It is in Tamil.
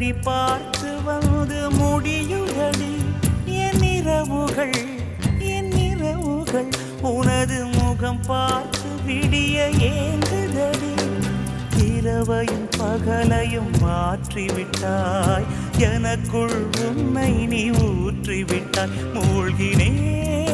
விதி பார்த்து வந்து முடியுதடி என் இரவுகள் உனது முகம் பார்த்து விடிய ஏங்குதடி இரவையும் பகலையும் மாற்றிவிட்டாய் எனக்குள் உன்னை நீ ஊற்றிவிட்டாய் மூழ்கினேன்